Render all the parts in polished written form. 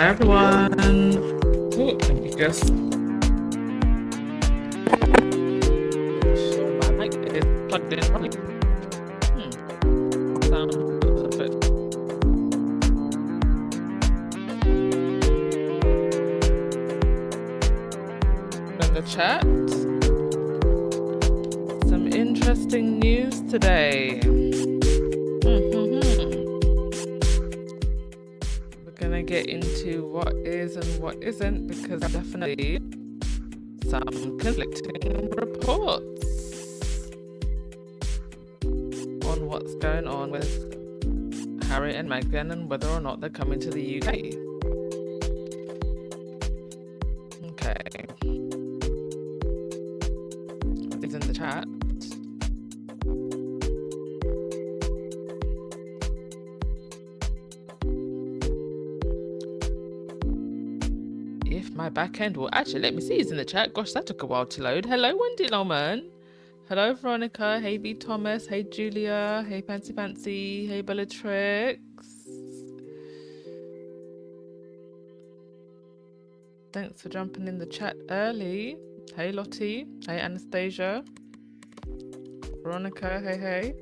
everyone. Oh, let me just. Sure, my mic is plugged in properly. Sound a bit. In the chat, some interesting news today. Gonna get into what is and what isn't, because definitely some conflicting reports on what's going on with Harry and Meghan and whether or not they're coming to the UK. Okay. It's in the chat. If my back end will actually let me see who's in the chat. Gosh, that took a while to load. Hello, Wendy Longman. Hello, Veronica. Hey, B. Thomas. Hey, Julia. Hey, Fancy. Hey, Bellatrix. Thanks for jumping in the chat early. Hey, Lottie. Hey, Anastasia. Veronica. Hey.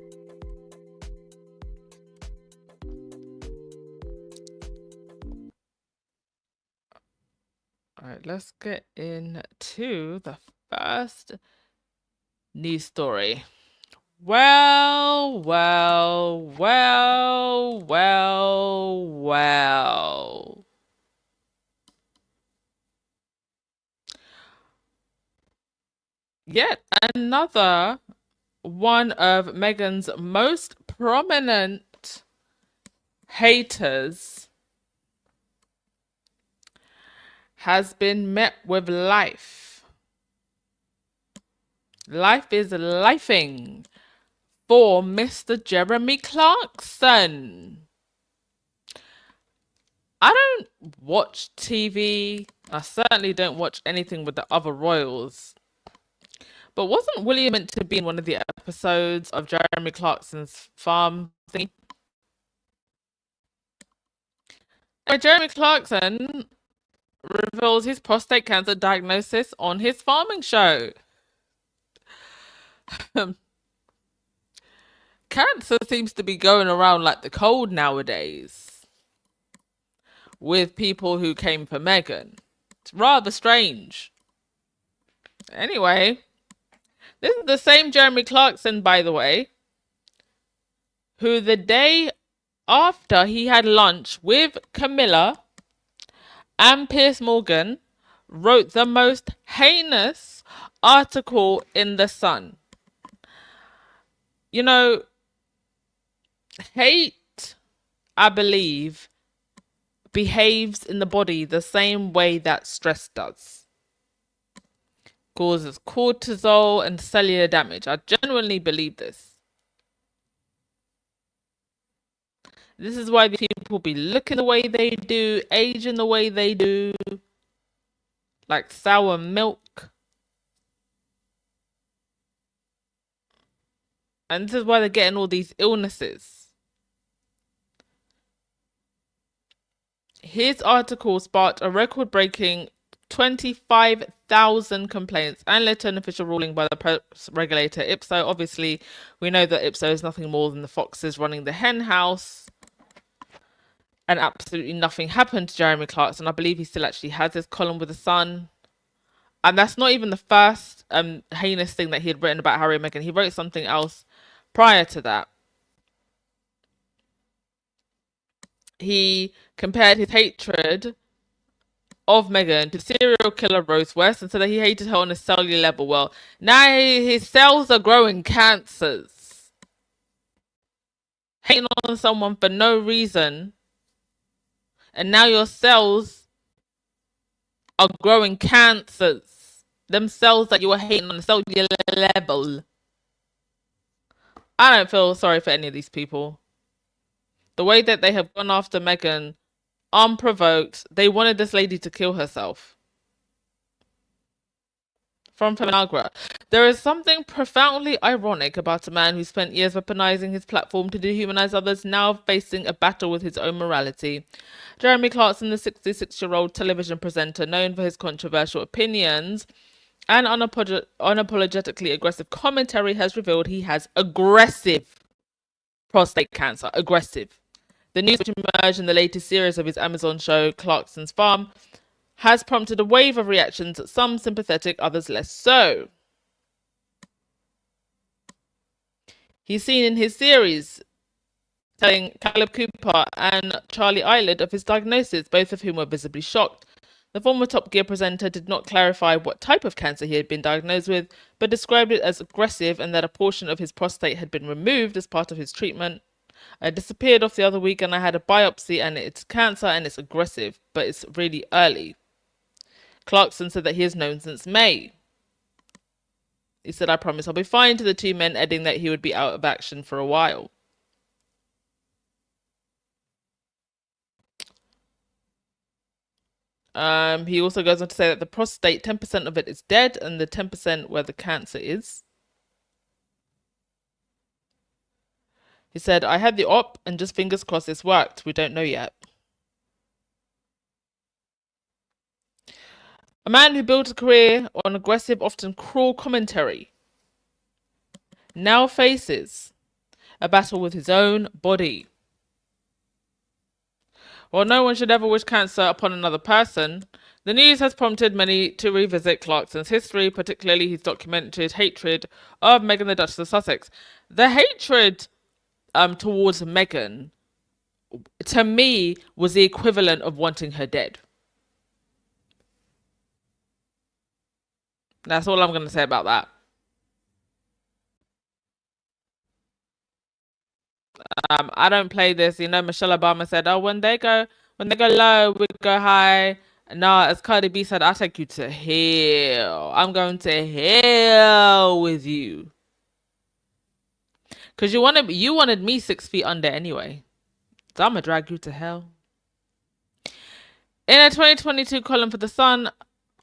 All right, let's get into the first news story. Well. Yet another one of Meghan's most prominent haters has been met with life. Life is lifing for Mr. Jeremy Clarkson. I don't watch TV. I certainly don't watch anything with the other royals. But wasn't William meant to be in one of the episodes of Jeremy Clarkson's farm thing? Jeremy Clarkson reveals his prostate cancer diagnosis on his farming show. Cancer seems to be going around like the cold nowadays with people who came for Meghan. It's rather strange. Anyway, this is the same Jeremy Clarkson, by the way, who the day after he had lunch with Camilla and Piers Morgan wrote the most heinous article in The Sun. You know, hate, I believe, behaves in the body the same way that stress does. Causes cortisol and cellular damage. I genuinely believe this. This is why people be looking the way they do, aging the way they do, like sour milk. And this is why they're getting all these illnesses. His article sparked a record-breaking 25,000 complaints and led to an official ruling by the press regulator IPSO. Obviously, we know that IPSO is nothing more than the foxes running the hen house. And absolutely nothing happened to Jeremy Clarkson. I believe he still actually has his column with The Sun. And that's not even the first heinous thing that he had written about Harry and Meghan. He wrote something else prior to that. He compared his hatred of Meghan to serial killer Rose West and said that he hated her on a cellular level. Well, now his cells are growing cancers. Hating on someone for no reason. And now your cells are growing cancers. Them cells that you were hating on a cellular level. I don't feel sorry for any of these people. The way that they have gone after Meghan, unprovoked, they wanted this lady to kill herself. From Feminagra. There is something profoundly ironic about a man who spent years weaponizing his platform to dehumanize others, now facing a battle with his own morality. Jeremy Clarkson, the 66-year-old television presenter known for his controversial opinions and unapologetically aggressive commentary, has revealed he has aggressive prostate cancer. Aggressive. The news, which emerged in the latest series of his Amazon show, Clarkson's Farm, has prompted a wave of reactions, some sympathetic, others less so. He's seen in his series telling Caleb Cooper and Charlie Island of his diagnosis, both of whom were visibly shocked. The former Top Gear presenter did not clarify what type of cancer he had been diagnosed with, but described it as aggressive and that a portion of his prostate had been removed as part of his treatment. I disappeared off the other week and I had a biopsy and it's cancer and it's aggressive, but it's really early. Clarkson said that he has known since May. He said, I promise I'll be fine, to the two men, adding that he would be out of action for a while. He also goes on to say that the prostate, 10% of it is dead and the 10% where the cancer is. He said, I had the op and just fingers crossed it's worked. We don't know yet. A man who built a career on aggressive, often cruel commentary now faces a battle with his own body. While no one should ever wish cancer upon another person, the news has prompted many to revisit Clarkson's history, particularly his documented hatred of Meghan the Duchess of Sussex. The hatred towards Meghan, to me, was the equivalent of wanting her dead. That's all I'm going to say about that. I don't play this. You know, Michelle Obama said, "Oh, when they go low, we go high." No, as Cardi B said, "I take you to hell. I'm going to hell with you." Because you wanted me 6 feet under anyway. So I'm gonna drag you to hell. In a 2022 column for The Sun,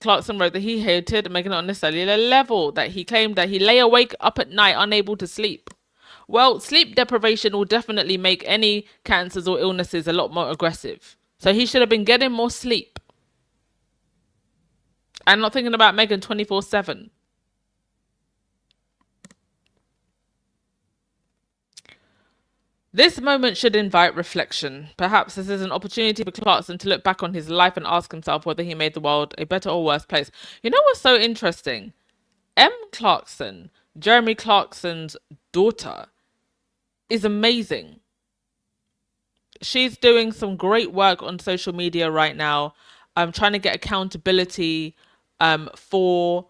Clarkson wrote that he hated Meghan on a cellular level, that he claimed that he lay awake up at night unable to sleep. Well, sleep deprivation will definitely make any cancers or illnesses a lot more aggressive. So he should have been getting more sleep. And not thinking about Meghan 24/7. This moment should invite reflection. Perhaps this is an opportunity for Clarkson to look back on his life and ask himself whether he made the world a better or worse place. You know what's so interesting? M. Clarkson, Jeremy Clarkson's daughter, is amazing. She's doing some great work on social media right now. I'm trying to get accountability for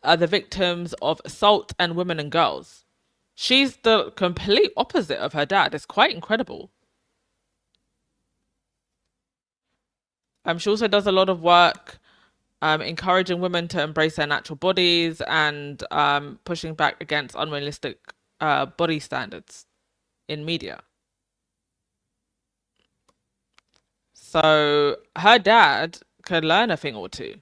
the victims of assault and women and girls. She's the complete opposite of her dad. It's quite incredible. She also does a lot of work encouraging women to embrace their natural bodies and pushing back against unrealistic body standards in media. So her dad could learn a thing or two.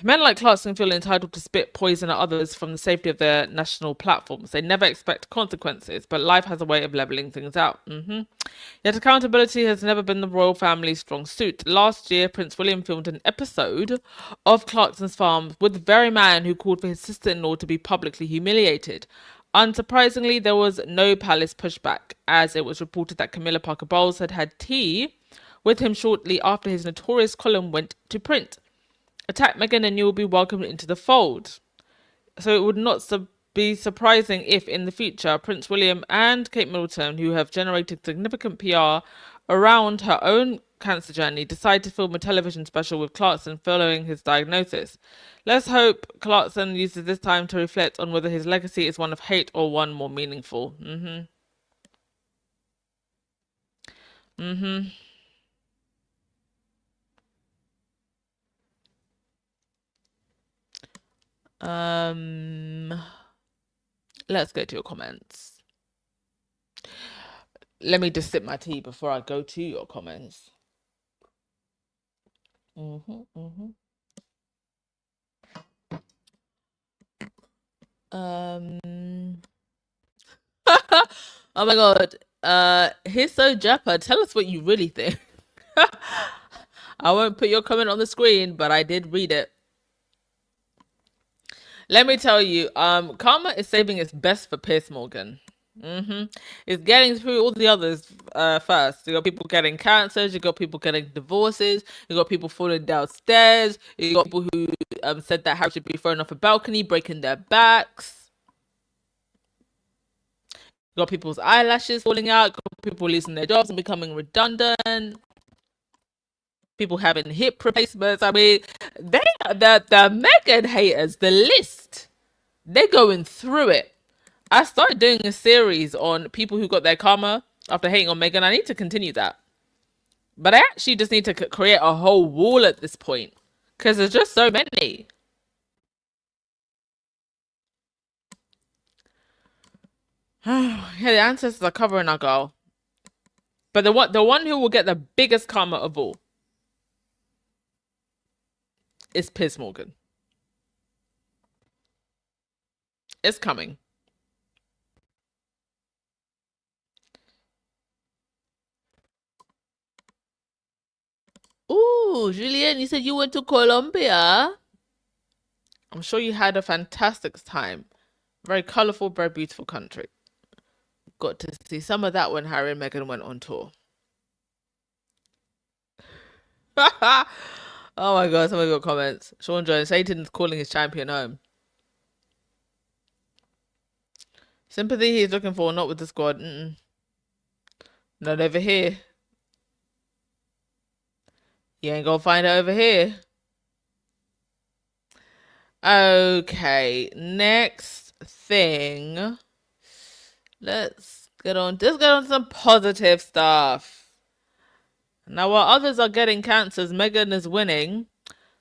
Men like Clarkson feel entitled to spit poison at others from the safety of their national platforms. They never expect consequences, but life has a way of leveling things out. Yet accountability has never been the royal family's strong suit. Last year, Prince William filmed an episode of Clarkson's Farm with the very man who called for his sister-in-law to be publicly humiliated. Unsurprisingly, there was no palace pushback, as it was reported that Camilla Parker Bowles had had tea with him shortly after his notorious column went to print. Attack Meghan and you will be welcomed into the fold. So it would not be surprising if, in the future, Prince William and Kate Middleton, who have generated significant PR around her own cancer journey, decide to film a television special with Clarkson following his diagnosis. Let's hope Clarkson uses this time to reflect on whether his legacy is one of hate or one more meaningful. Let's go to your comments. Let me just sip my tea before I go to your comments. Um. Oh my god. He's so Jappa. Tell us what you really think. I won't put your comment on the screen, but I did read it. Let me tell you, karma is saving its best for Piers Morgan. It's getting through all the others first. You got people getting cancers, you got people getting divorces, you got people falling downstairs, you got people who said that Harry should be thrown off a balcony, breaking their backs. You got people's eyelashes falling out, got people losing their jobs and becoming redundant. People having hip replacements. I mean, the Meghan haters, the list, they're going through it. I started doing a series on people who got their karma after hating on Meghan. I need to continue that. But I actually just need to create a whole wall at this point. Because there's just so many. Yeah, the ancestors are covering our girl. But the one who will get the biggest karma of all is Piers Morgan. It's coming. Ooh, Julian, you said you went to Colombia. I'm sure you had a fantastic time. Very colorful, very beautiful country. Got to see some of that when Harry and Meghan went on tour. Oh my god, some of your comments. Sean Jones, Satan's calling his champion home. Sympathy he's looking for, not with the squad. Not over here. You ain't gonna find it over here. Okay, next thing. Let's get on to some positive stuff. Now, while others are getting cancers, Meghan is winning.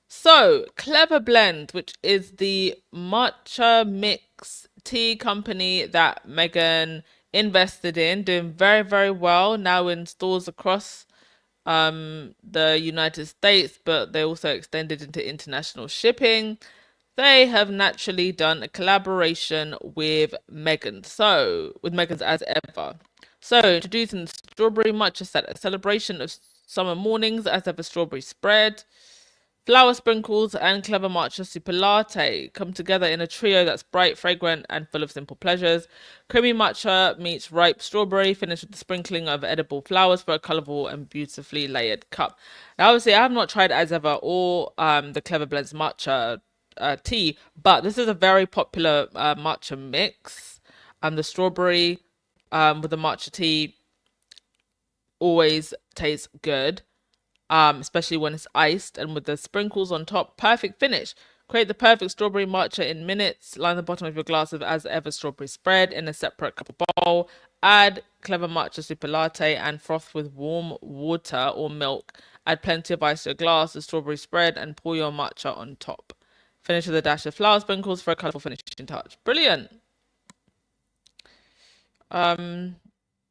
So, Clever Blend, which is the matcha mix tea company that Meghan invested in, doing very, very well now in stores across the United States, but they also extended into international shipping. They have naturally done a collaboration with Meghan. So, with Meghan's as ever. So, introducing the strawberry matcha set, a celebration of summer mornings as ever strawberry spread. Flower sprinkles and clever matcha super latte come together in a trio that's bright, fragrant, and full of simple pleasures. Creamy matcha meets ripe strawberry, finished with the sprinkling of edible flowers for a colourful and beautifully layered cup. Now, obviously, I have not tried as ever or the Clever Blends matcha tea, but this is a very popular matcha mix. The strawberry with the matcha tea always tastes good. Especially when it's iced and with the sprinkles on top. Perfect finish. Create the perfect strawberry matcha in minutes. Line the bottom of your glass with as ever strawberry spread in a separate cup or bowl. Add clever matcha super latte and froth with warm water or milk. Add plenty of ice to your glass, the strawberry spread, and pour your matcha on top. Finish with a dash of flower sprinkles for a colourful finishing touch. Brilliant. Yeah,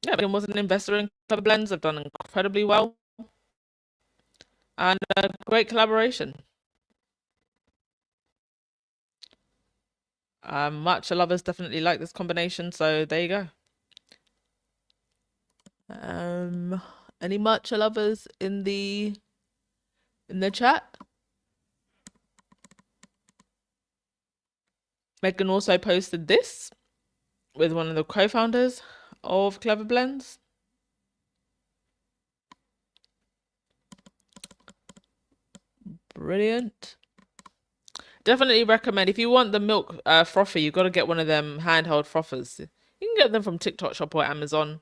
Megan was an investor in Clever Blends. They've done incredibly well. And a great collaboration. Matcha lovers definitely like this combination, so there you go. Any matcha lovers in the chat? Megan also posted this with one of the co-founders of Clever Blends. Brilliant. Definitely recommend, if you want the milk frother, you've got to get one of them handheld frothers. You can get them from TikTok Shop or Amazon.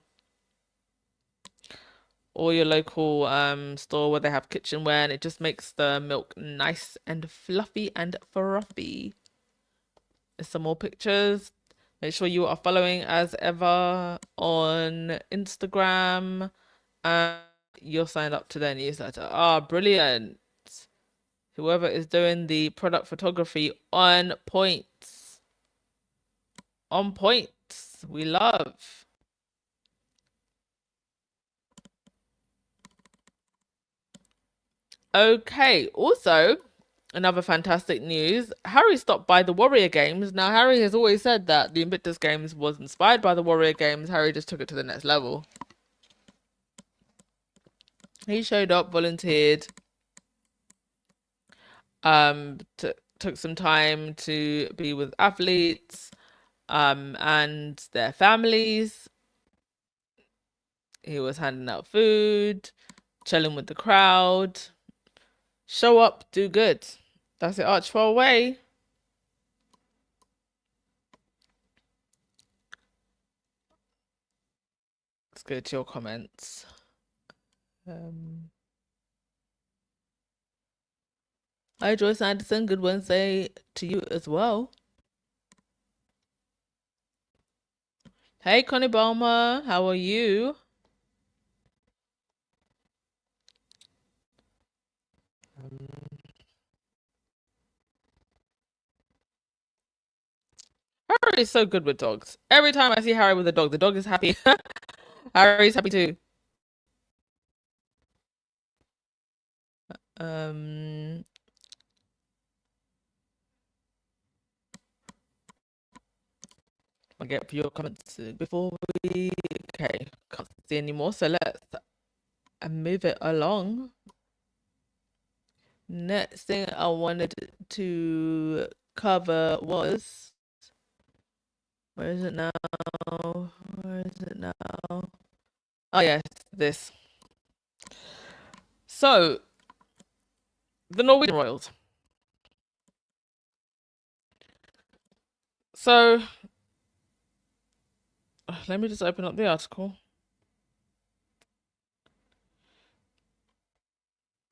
Or your local store where they have kitchenware, and it just makes the milk nice and fluffy and frothy. There's some more pictures. Make sure you are following as ever on Instagram. And you're signed up to their newsletter. Ah, brilliant. Whoever is doing the product photography, on point. On point. We love. Okay, also, Another fantastic news. Harry stopped by the Warrior Games. Now, Harry has always said that the Invictus Games was inspired by the Warrior Games. Harry just took it to the next level. He showed up, volunteered, took some time to be with athletes, and their families. He was handing out food, chilling with the crowd. Show up, do good. That's it, Archwell way. Let's go to your comments. Hi, Joyce Anderson. Good Wednesday to you as well. Hey, Connie Balmer. How are you? Harry is so good with dogs. Every time I see Harry with a the dog is happy. Harry's happy too. I'll get your comments before we... Okay, can't see anymore, so let's move it along. Next thing I wanted to cover was... Where is it now? Where is it now? Oh, yes, this. So, the Norwegian royals. So, let me just open up the article.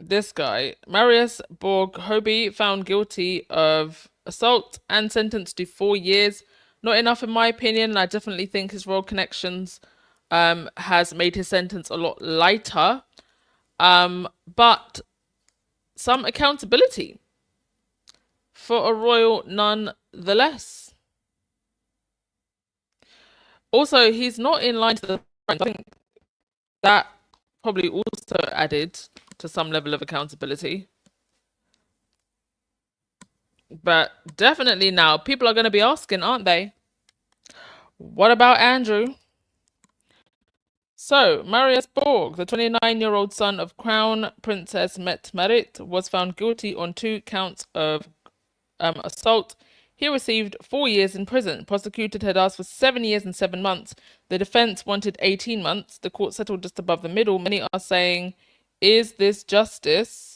This guy, Marius Borg Hoby, found guilty of assault and sentenced to 4 years. Not enough in my opinion. I definitely think his royal connections has made his sentence a lot lighter. But some accountability for a royal nonetheless. Also, he's not in line to the front. I think that probably also added to some level of accountability. But definitely now, people are going to be asking, aren't they? What about Andrew? So, Marius Borg, the 29-year-old son of Crown Princess Mette-Marit, was found guilty on 2 counts of assault. He received 4 years in prison. Prosecuted had asked for 7 years and 7 months. The defense wanted 18 months. The court settled just above the middle. Many are saying, is this justice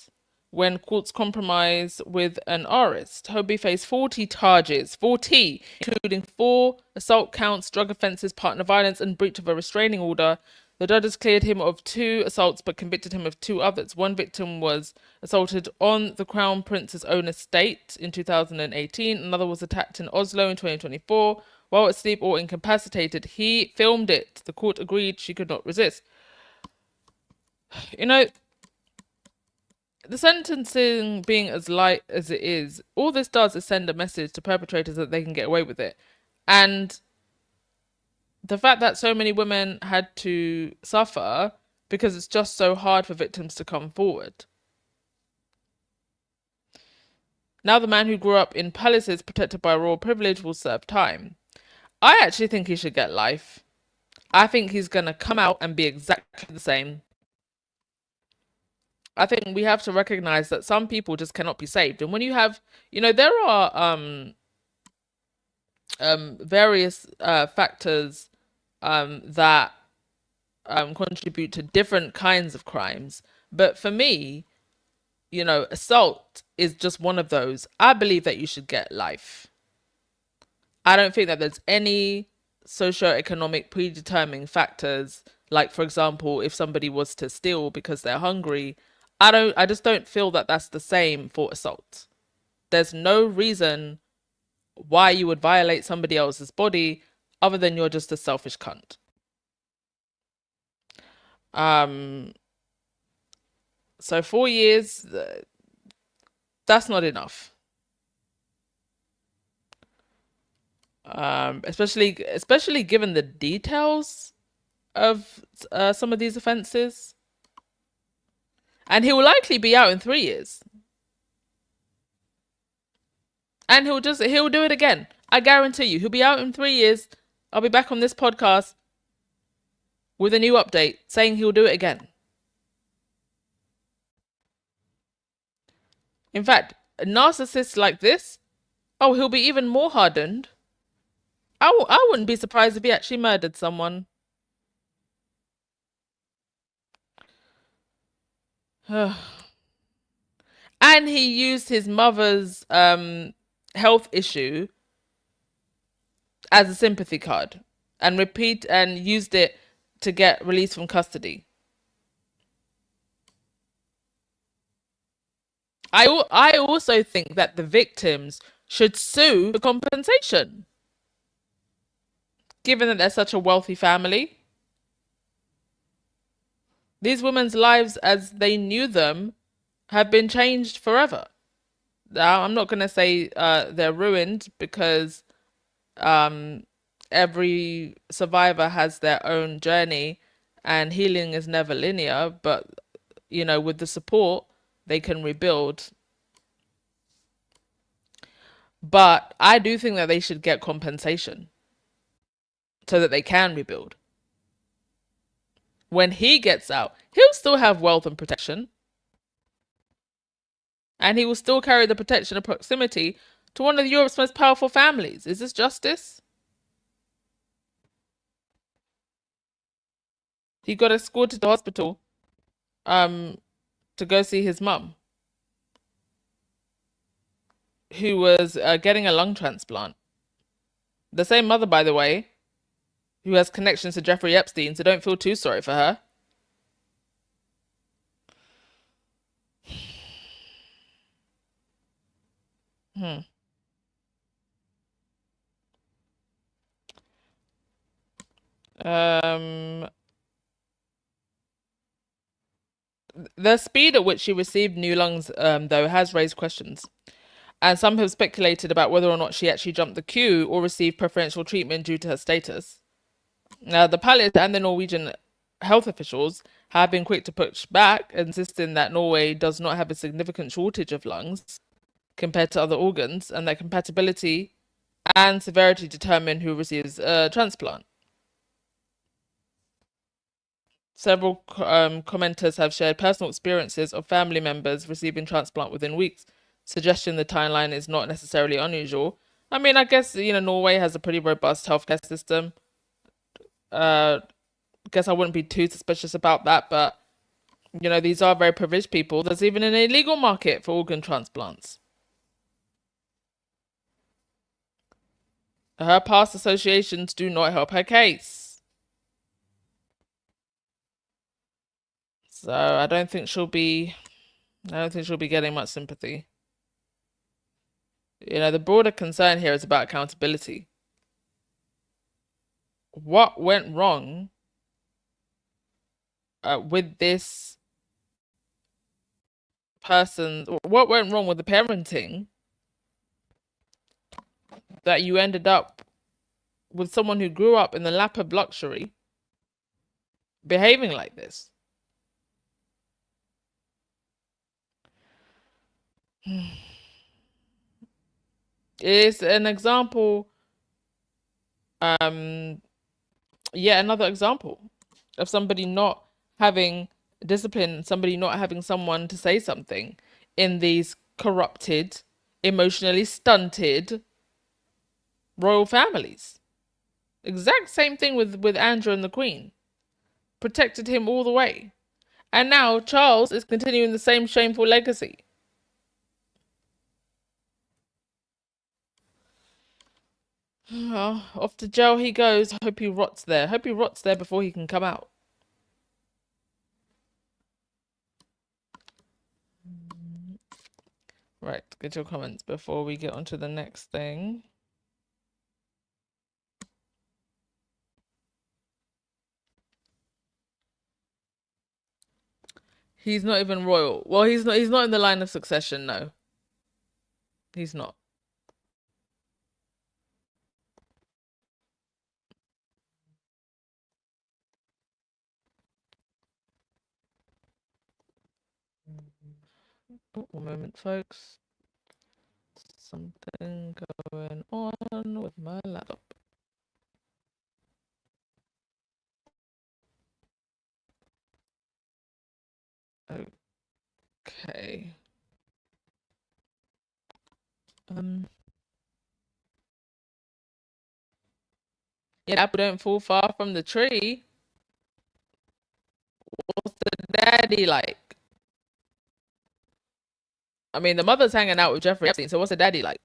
when courts compromise with an arrest? Hoby faced 40 charges, 40, including 4 assault counts, drug offences, partner violence, and breach of a restraining order. The judges cleared him of 2 assaults but convicted him of 2 others. One victim was assaulted on the Crown Prince's own estate in 2018. Another was attacked in Oslo in 2024. While asleep or incapacitated, he filmed it. The court agreed she could not resist. You know, the sentencing being as light as it is, all this does is send a message to perpetrators that they can get away with it. And the fact that so many women had to suffer because it's just so hard for victims to come forward. Now the man who grew up in palaces protected by royal privilege will serve time. I actually think he should get life. I think he's going to come out and be exactly the same. I think we have to recognize that some people just cannot be saved. And when you have, you know, there are various factors that contribute to different kinds of crimes. But for me, you know, assault is just one of those. I believe that you should get life. I don't think that there's any socio-economic predetermining factors. Like, for example, if somebody was to steal because they're hungry, I just don't feel that that's the same for assault. There's no reason why you would violate somebody else's body other than you're just a selfish cunt. So 4 years, that's not enough. Especially given the details of some of these offences. And he will likely be out in 3 years. And he'll do it again. I guarantee you. He'll be out in 3 years. I'll be back on this podcast with a new update saying he'll do it again. In fact, narcissists like this, oh, he'll be even more hardened. I wouldn't be surprised if he actually murdered someone. And he used his mother's health issue as a sympathy card and used it to get released from custody. I also think that the victims should sue for compensation, given that they're such a wealthy family. These women's lives as they knew them have been changed forever. Now, I'm not going to say they're ruined, because every survivor has their own journey and healing is never linear, but with the support they can rebuild. But I do think that they should get compensation so that they can rebuild. When he gets out, he'll still have wealth and protection, and he will still carry the protection of proximity to one of Europe's most powerful families. Is this justice? He got escorted to hospital to go see his mum, who was getting a lung transplant. The same mother, by the way, who has connections to Jeffrey Epstein, so don't feel too sorry for her. The speed at which she received new lungs, though, has raised questions. And some have speculated about whether or not she actually jumped the queue or received preferential treatment due to her status. Now, the palace and the Norwegian health officials have been quick to push back, insisting that Norway does not have a significant shortage of lungs compared to other organs, and that compatibility and severity determine who receives a transplant. Several commenters have shared personal experiences of family members receiving transplant within weeks, suggesting the timeline is not necessarily unusual. I mean, I guess, Norway has a pretty robust healthcare system. Guess I wouldn't be too suspicious about that, but, these are very privileged people. There's even an illegal market for organ transplants. Her past associations do not help her case. So I don't think she'll be getting much sympathy. The broader concern here is about accountability. What went wrong with this person? What went wrong with the parenting that you ended up with someone who grew up in the lap of luxury behaving like this? It's an example, yet another example of somebody not having discipline, somebody not having someone to say something in these corrupted, emotionally stunted royal families. Exact same thing with Andrew and the Queen. Protected him all the way. And now Charles is continuing the same shameful legacy. Oh, off to jail he goes. Hope he rots there. Hope he rots there before he can come out. Right, get your comments before we get on to the next thing. He's not even royal. Well, he's not in the line of succession, no. He's not. Oh, one moment, folks. something going on with my laptop. Okay. Yeah, apple don't fall far from the tree. What's the daddy like? I mean, the mother's hanging out with Jeffrey Epstein, so what's the daddy like?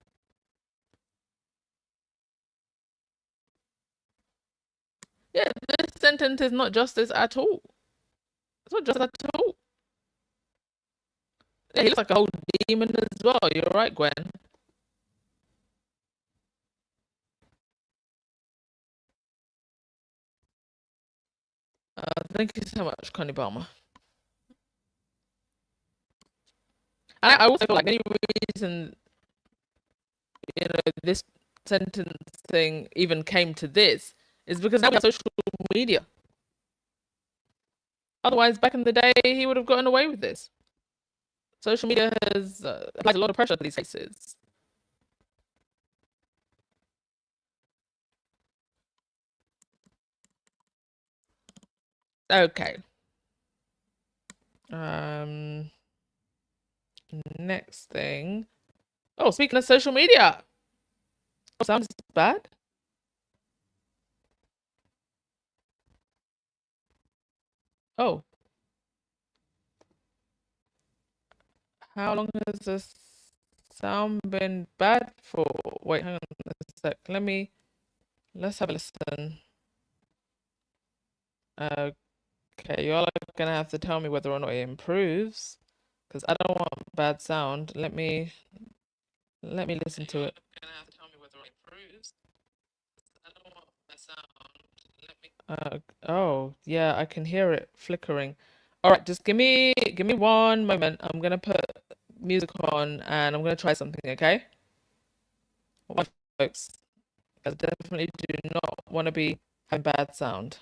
Yeah, this sentence is not justice at all. It's not justice at all. Yeah, he looks like a whole demon as well. You're right, Gwen. Thank you so much, Connie Palmer. I also feel like any reason, this sentence thing even came to this is because now we have social media. Otherwise, back in the day, he would have gotten away with this. Social media has applied a lot of pressure to these cases. Okay. Next thing. Oh, speaking of social media. Oh, sounds bad. Oh. How long has this sound been bad for? Wait, hang on a sec. Let's have a listen. Okay, y'all are gonna have to tell me whether or not it improves, because I don't want bad sound. Let me listen to it. Oh yeah, I can hear it flickering. All right, just give me 1 moment. I'm gonna put music on and I'm gonna try something. Okay, well, folks, I definitely do not want to be having bad sound.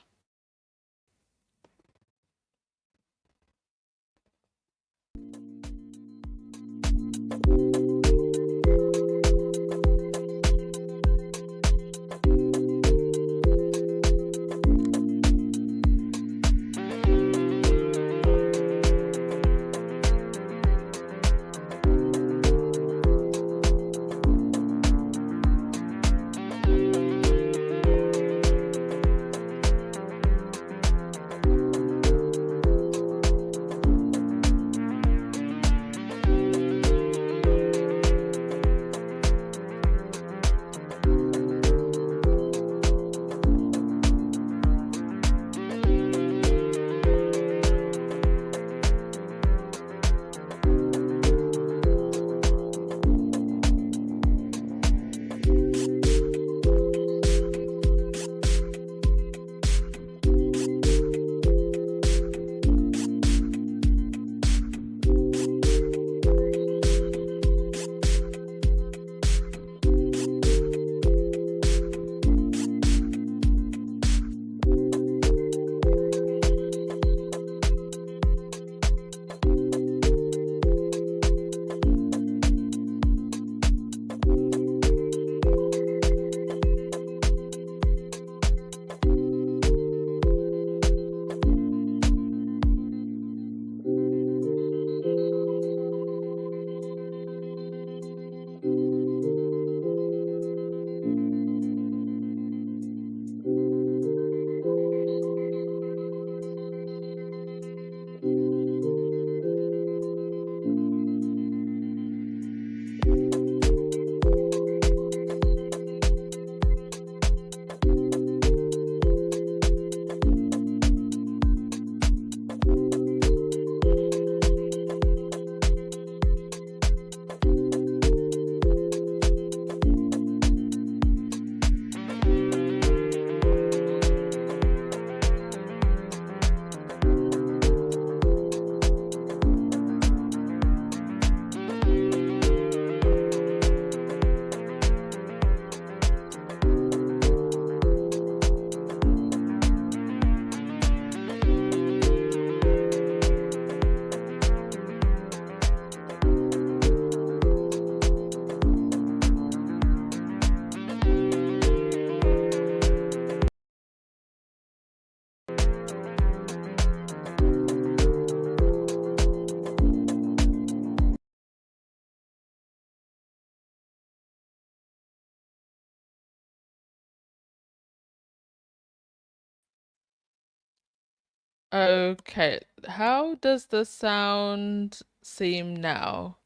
Okay, how does the sound seem now?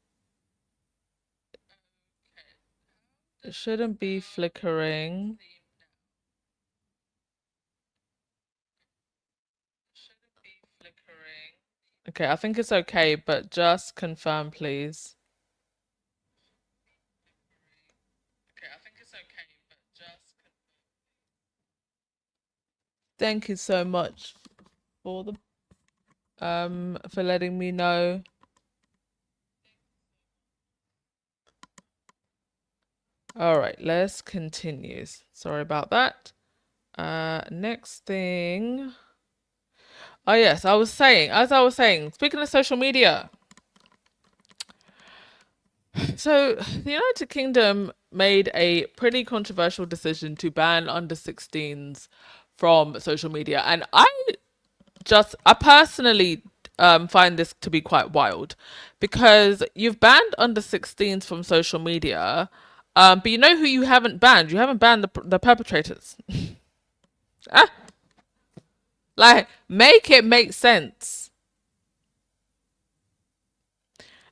It shouldn't be flickering. Okay, I think it's okay, but just confirm, please. Thank you so much for the for letting me know. All right, let's continue. Sorry about that. Next thing. Oh yes, as I was saying, speaking of social media. So the United Kingdom made a pretty controversial decision to ban under 16s from social media, and I personally find this to be quite wild because you've banned under 16s from social media, but you know who you haven't banned? You haven't banned the perpetrators. Ah, like, make it make sense.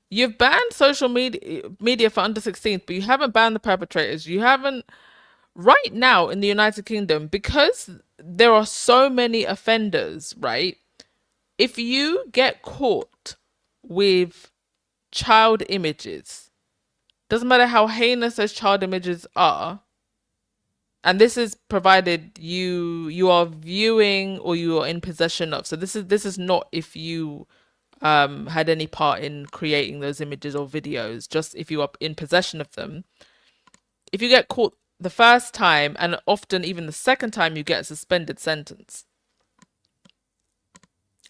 You've banned social media for under 16s, but you haven't banned the perpetrators. You haven't right now in the United Kingdom because there are so many offenders, right? If you get caught with child images, doesn't matter how heinous those child images are, and this is provided you are viewing or you are in possession of. So this is not if you had any part in creating those images or videos, just if you are in possession of them. If you get caught the first time, and often even the second time, you get a suspended sentence.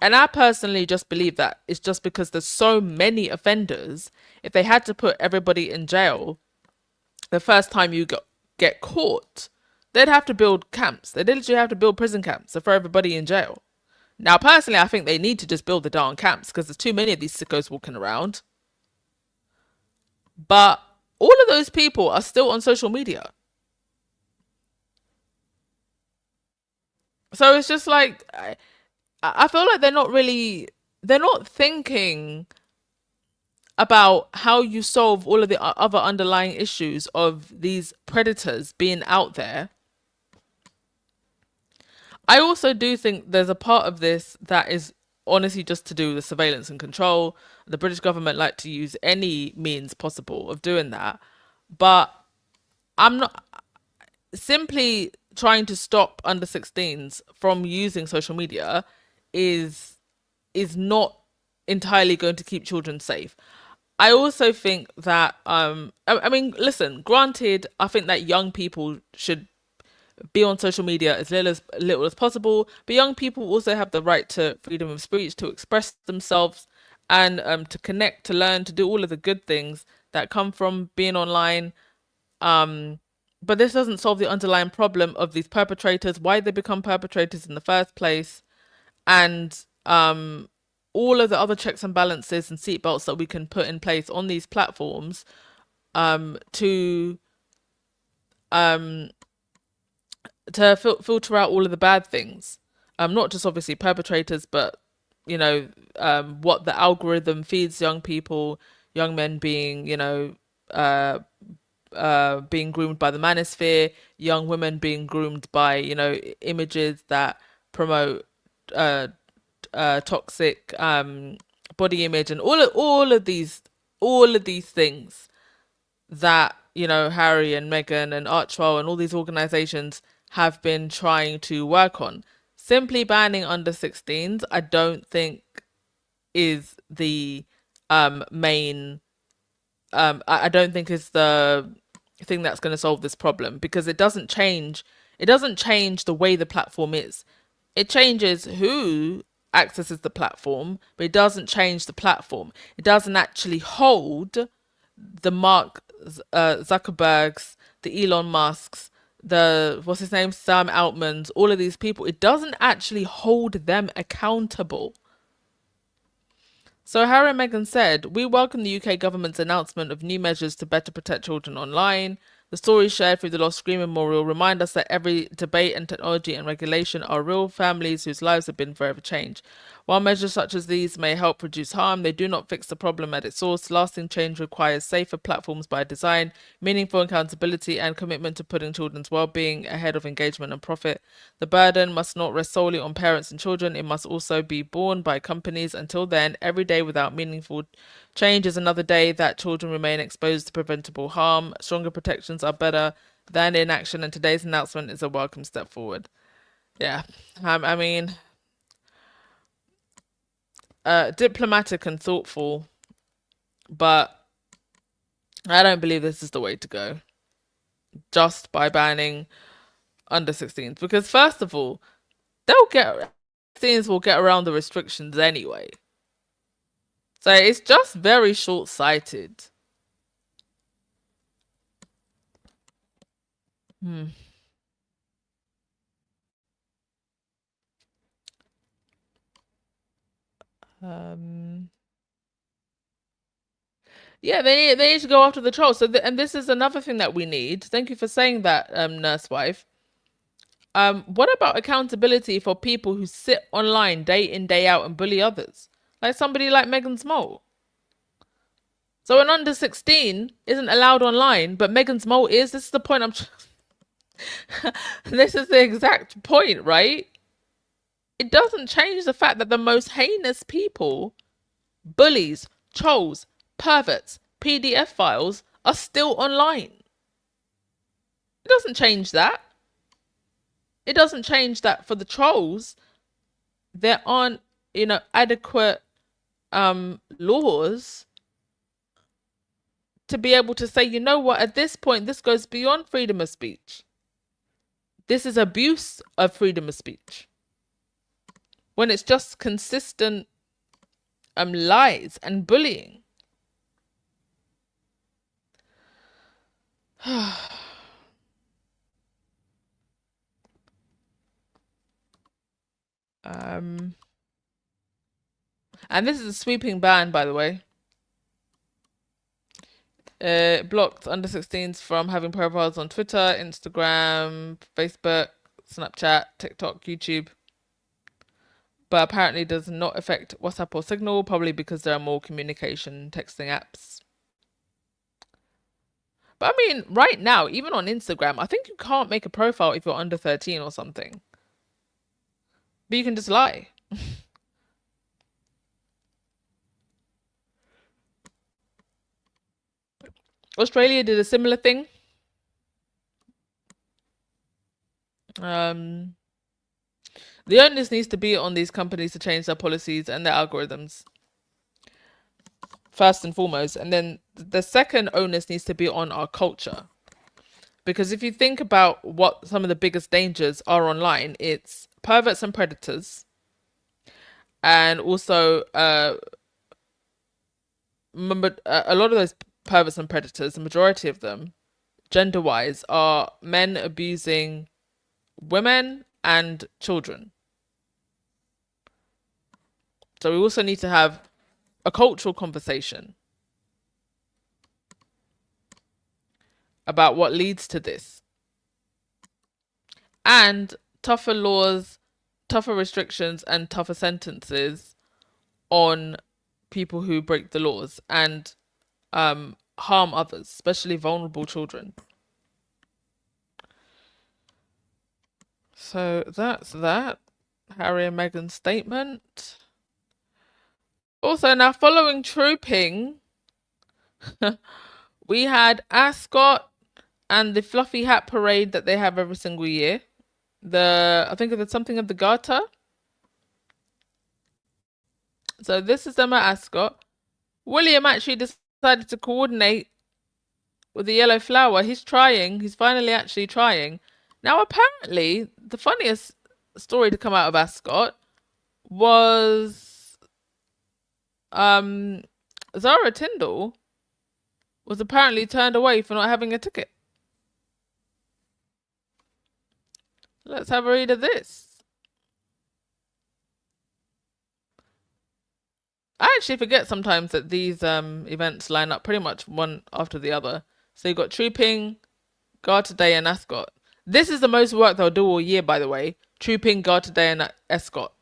And I personally just believe that it's just because there's so many offenders. If they had to put everybody in jail the first time you get caught, they'd have to build camps. They literally have to build prison camps to throw everybody in jail. Now, personally, I think they need to just build the darn camps because there's too many of these sickos walking around. But all of those people are still on social media. So it's just like, I feel like they're not thinking about how you solve all of the other underlying issues of these predators being out there. I also do think there's a part of this that is honestly just to do with surveillance and control. The British government like to use any means possible of doing that. But I'm not simply trying to stop under 16s from using social media is not entirely going to keep children safe. I also think that I mean, listen, granted, I think that young people should be on social media as little as possible, but young people also have the right to freedom of speech, to express themselves, and to connect, to learn, to do all of the good things that come from being online. But this doesn't solve the underlying problem of these perpetrators, why they become perpetrators in the first place, and all of the other checks and balances and seatbelts that we can put in place on these platforms to filter out all of the bad things. Not just obviously perpetrators, but you know what the algorithm feeds young people, young men being being groomed by the manosphere, young women being groomed by images that promote toxic body image, and all of these things that Harry and Meghan and Archwell and all these organizations have been trying to work on. Simply banning under 16s, I don't think is the main. I don't think is the thing that's going to solve this problem, because it doesn't change. It doesn't change the way the platform is. It changes who accesses the platform, but it doesn't change the platform. It doesn't actually hold the Mark Zuckerbergs, the Elon Musks, the what's his name, Sam Altmans, all of these people. It doesn't actually hold them accountable. So Harry and Meghan said, "We welcome the UK government's announcement of new measures to better protect children online. The stories shared through the Lost Screen Memorial remind us that every debate and technology and regulation are real families whose lives have been forever changed. While measures such as these may help reduce harm, they do not fix the problem at its source. Lasting change requires safer platforms by design, meaningful accountability, and commitment to putting children's well-being ahead of engagement and profit. The burden must not rest solely on parents and children. It must also be borne by companies. Until then, every day without meaningful change is another day that children remain exposed to preventable harm. Stronger protections are better than inaction, and today's announcement is a welcome step forward. Yeah, I mean, diplomatic and thoughtful, but I don't believe this is the way to go. Just by banning under 16s, because first of all, 16s will get around the restrictions anyway. So it's just very short-sighted. Yeah, they need to go after the trolls. So, and this is another thing that we need. Thank you for saying that, nurse wife. What about accountability for people who sit online day in, day out and bully others? Like somebody like Megan Small. So an under 16 isn't allowed online, but Megan Small is. This is the point this is the exact point, right? It doesn't change the fact that the most heinous people, bullies, trolls, perverts, PDF files, are still online. It doesn't change that. It doesn't change that for the trolls, there aren't, adequate laws to be able to say, you know what, at this point, this goes beyond freedom of speech. This is abuse of freedom of speech. When it's just consistent lies and bullying. And this is a sweeping ban, by the way. Blocked under 16s from having profiles on Twitter, Instagram, Facebook, Snapchat, TikTok, YouTube. But apparently does not affect WhatsApp or Signal, probably because there are more communication texting apps. But I mean, right now, even on Instagram, I think you can't make a profile if you're under 13 or something. But you can just lie. Australia did a similar thing. The onus needs to be on these companies to change their policies and their algorithms, first and foremost. And then the second onus needs to be on our culture. Because if you think about what some of the biggest dangers are online, it's perverts and predators. And also, remember, a lot of those perverts and predators, the majority of them, gender-wise, are men abusing women and children. So we also need to have a cultural conversation about what leads to this. And tougher laws, tougher restrictions, and tougher sentences on people who break the laws and harm others, especially vulnerable children. So that's that. Harry and Meghan's statement. Also, now following trooping, we had Ascot and the fluffy hat parade that they have every single year. I think it's something of the Garter. So this is them at Ascot. William actually decided to coordinate with the yellow flower. He's finally actually trying. Now, apparently, the funniest story to come out of Ascot was Zara Tindall was apparently turned away for not having a ticket. Let's have a read of this. I actually forget sometimes that these events line up pretty much one after the other. So you've got trooping, Guard today and escort. This is the most work they'll do all year, by the way. Trooping, guard today and escort.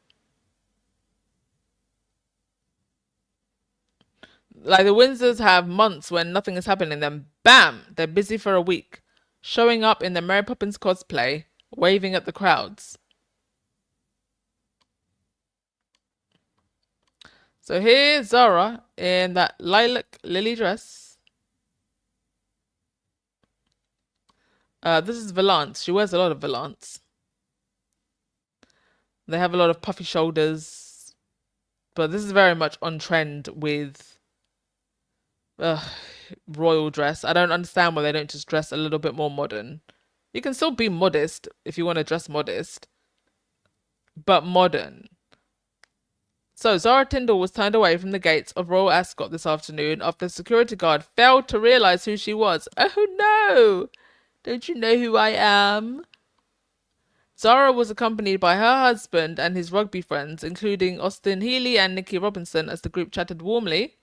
Like the Windsors have months when nothing is happening, then bam, they're busy for a week. Showing up in their Mary Poppins cosplay, waving at the crowds. So here's Zara in that lilac lily dress. This is Valance. She wears a lot of Valance. They have a lot of puffy shoulders. But this is very much on trend with royal dress. I don't understand why they don't just dress a little bit more modern. You can still be modest if you want to dress modest, but modern. So Zara Tindall was turned away from the gates of Royal Ascot this afternoon after the security guard failed to realise who she was. Oh no! Don't you know who I am? Zara was accompanied by her husband and his rugby friends, including Austin Healey and Nikki Robinson, as the group chatted warmly.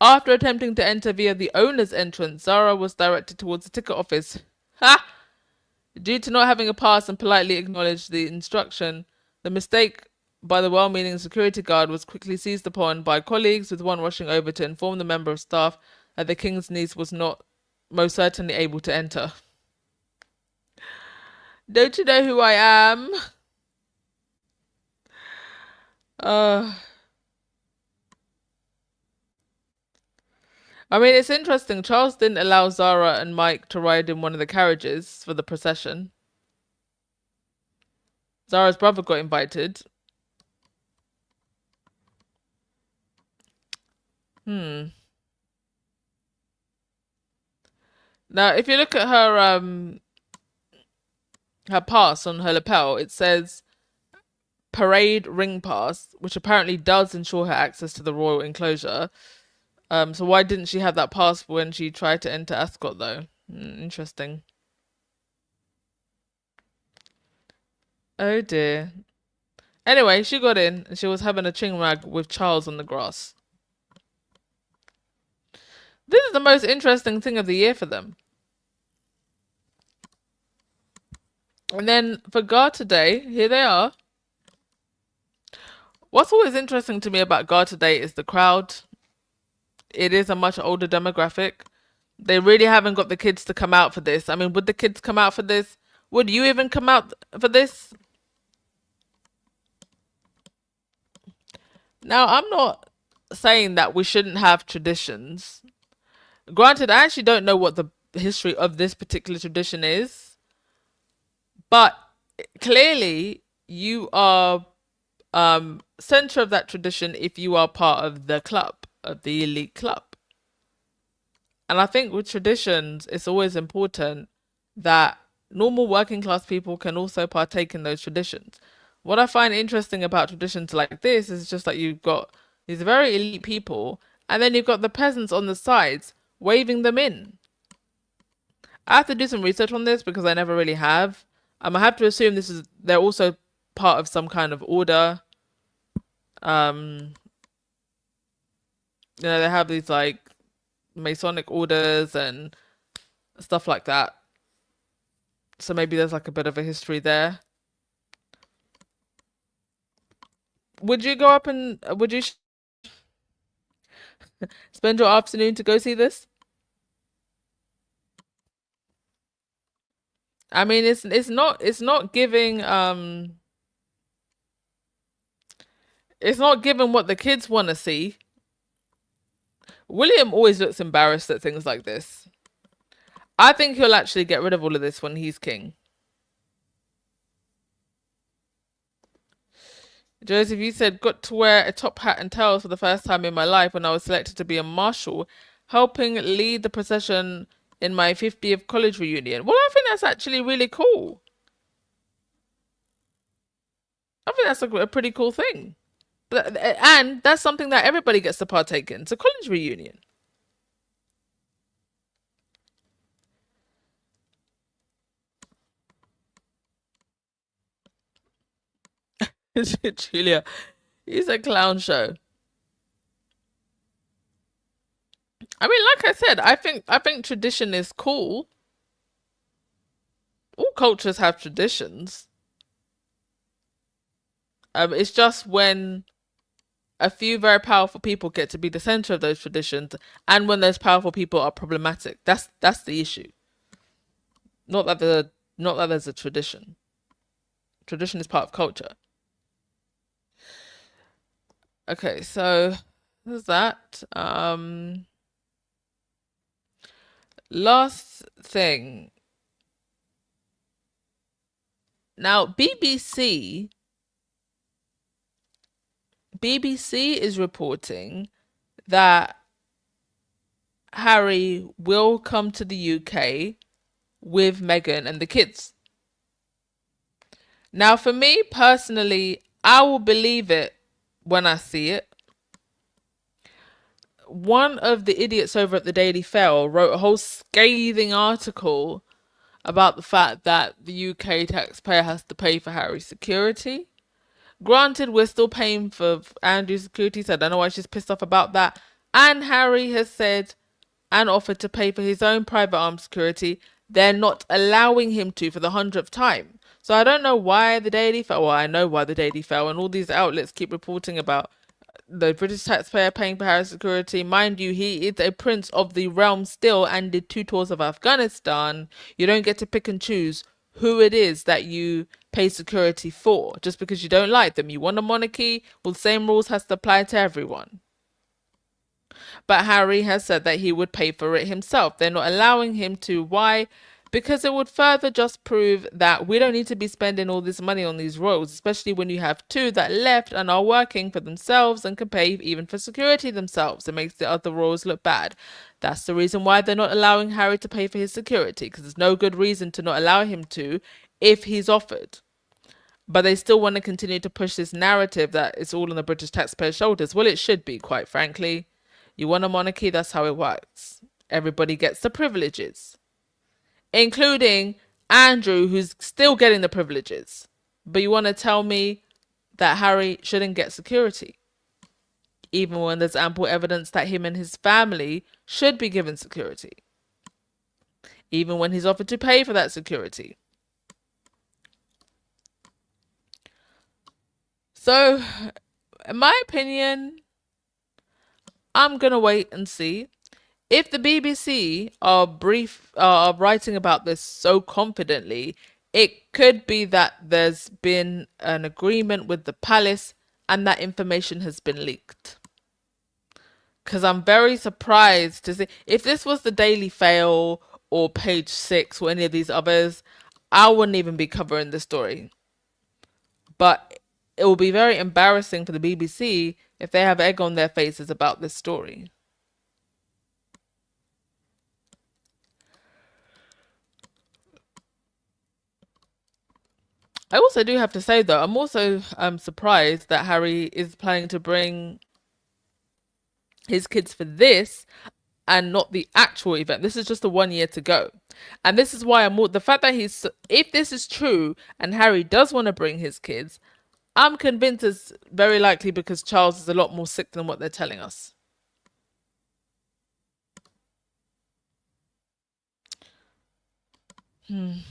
After attempting to enter via the owner's entrance, Zara was directed towards the ticket office. Ha! Due to not having a pass and politely acknowledged the instruction, the mistake by the well-meaning security guard was quickly seized upon by colleagues, with one rushing over to inform the member of staff that the king's niece was not most certainly able to enter. Don't you know who I am? I mean, it's interesting. Charles didn't allow Zara and Mike to ride in one of the carriages for the procession. Zara's brother got invited. Now, if you look at her pass on her lapel, it says parade ring pass, which apparently does ensure her access to the royal enclosure. So why didn't she have that pass when she tried to enter Ascot, though? Interesting. Oh dear. Anyway, she got in and she was having a chinwag with Charles on the grass. This is the most interesting thing of the year for them. And then for Guard today, here they are. What's always interesting to me about Guard today is the crowd. It is a much older demographic. They really haven't got the kids to come out for this. I mean, would the kids come out for this? Would you even come out for this? Now, I'm not saying that we shouldn't have traditions. Granted, I actually don't know what the history of this particular tradition is. But clearly, you are center of that tradition if you are part of the club, of the elite club. And I think with traditions, it's always important that normal working class people can also partake in those traditions. What I find interesting about traditions like this is just that you've got these very elite people, and then you've got the peasants on the sides waving them in. I have to do some research on this because I never really have. I have to assume they're also part of some kind of order. They have these like Masonic orders and stuff like that. So maybe there's like a bit of a history there. Would you go up and would you spend your afternoon to go see this? I mean, it's not giving it's not giving what the kids want to see. William always looks embarrassed at things like this. I think he'll actually get rid of all of this when he's king. Joseph, you said, got to wear a top hat and tails for the first time in my life when I was selected to be a marshal, helping lead the procession in my 50th college reunion. Well, I think that's actually really cool. I think that's a pretty cool thing. And that's something that everybody gets to partake in. It's a college reunion. Julia, it's a clown show. I mean, like I said, I think tradition is cool. All cultures have traditions. It's just when a few very powerful people get to be the center of those traditions, and when those powerful people are problematic. That's the issue. Not that there's a tradition. Tradition is part of culture. Okay, so there's that. Last thing. Now, BBC is reporting that Harry will come to the UK with Meghan and the kids. Now, for me personally, I will believe it when I see it. One of the idiots over at the Daily Fail wrote a whole scathing article about the fact that the UK taxpayer has to pay for Harry's security. Granted, we're still paying for Andrew's security, so I don't know why she's pissed off about that. And Harry has said and offered to pay for his own private armed security. They're not allowing him to for the 100th time. So I don't know why the Daily Fail, well, I know why the Daily Fail and all these outlets keep reporting about the British taxpayer paying for Harry's security. Mind you, he is a prince of the realm still and did 2 tours of Afghanistan. You don't get to pick and choose who it is that you pay security for just because you don't like them. You want a monarchy, well, the same rules has to apply to everyone. But Harry has said that he would pay for it himself. They're not allowing him to. Why? Because it would further just prove that we don't need to be spending all this money on these roads, especially when you have 2 that left and are working for themselves and can pay even for security themselves. It makes the other roads look bad. That's the reason why they're not allowing Harry to pay for his security, because there's no good reason to not allow him to if he's offered. But they still want to continue to push this narrative that it's all on the British taxpayer's shoulders. Well, it should be, quite frankly. You want a monarchy, that's how it works. Everybody gets the privileges, including Andrew, who's still getting the privileges. But you want to tell me that Harry shouldn't get security, even when there's ample evidence that him and his family should be given security, even when he's offered to pay for that security. So, in my opinion, I'm going to wait and see. If the BBC are writing about this so confidently, it could be that there's been an agreement with the palace and that information has been leaked. Because I'm very surprised to see, if this was the Daily Fail or Page 6 or any of these others, I wouldn't even be covering the story. But it will be very embarrassing for the BBC if they have egg on their faces about this story. I also do have to say, though, I'm also surprised that Harry is planning to bring his kids for this and not the actual event. This is just the 1 year to go. And this is why the fact that if this is true and Harry does want to bring his kids, I'm convinced it's very likely because Charles is a lot more sick than what they're telling us. You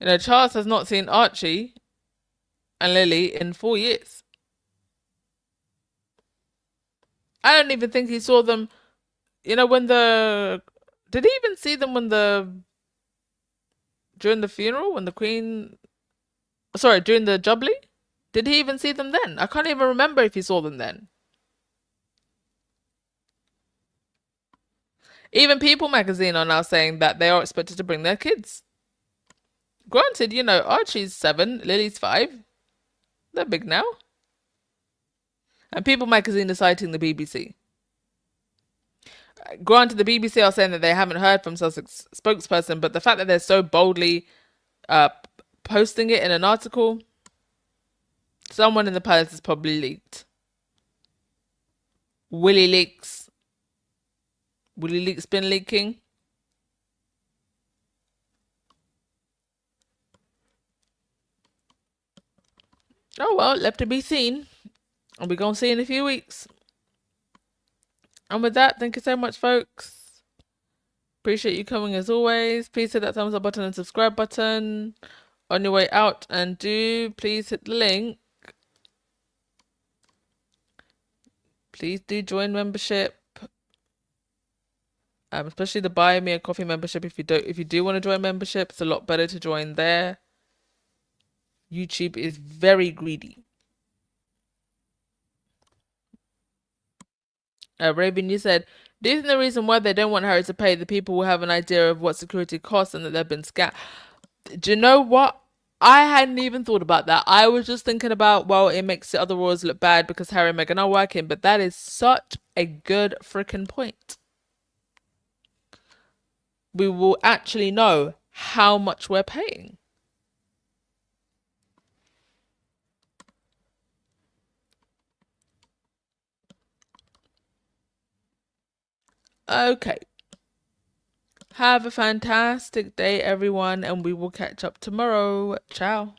know, Charles has not seen Archie and Lily in 4 years. I don't even think he saw them, you know, did he even see them during the funeral, when the Queen, sorry, during the Jubilee? Did he even see them then? I can't even remember if he saw them then. Even People magazine are now saying that they are expected to bring their kids. Granted, you know, Archie's 7, Lily's 5. They're big now. And People magazine is citing the BBC. Granted, the BBC are saying that they haven't heard from Sussex spokesperson, but the fact that they're so boldly posting it in an article, someone in the palace has probably leaked. Willie Leaks. Willie Leaks been leaking. Oh well, left to be seen. And we're going to see in a few weeks. And with that, thank you so much, folks. Appreciate you coming as always. Please hit that thumbs up button and subscribe button on your way out. And do please hit the link. Please do join membership. Especially the Buy Me a Coffee membership. If you do want to join membership, it's a lot better to join there. YouTube is very greedy. Raven, you said, do you think the reason why they don't want Harry to pay the people who have an idea of what security costs and that they've been scammed? Do you know what? I hadn't even thought about that. I was just thinking about, well, it makes the other royals look bad because Harry and Meghan are working, but that is such a good freaking point. We will actually know how much we're paying. Okay. Have a fantastic day, everyone, and we will catch up tomorrow. Ciao.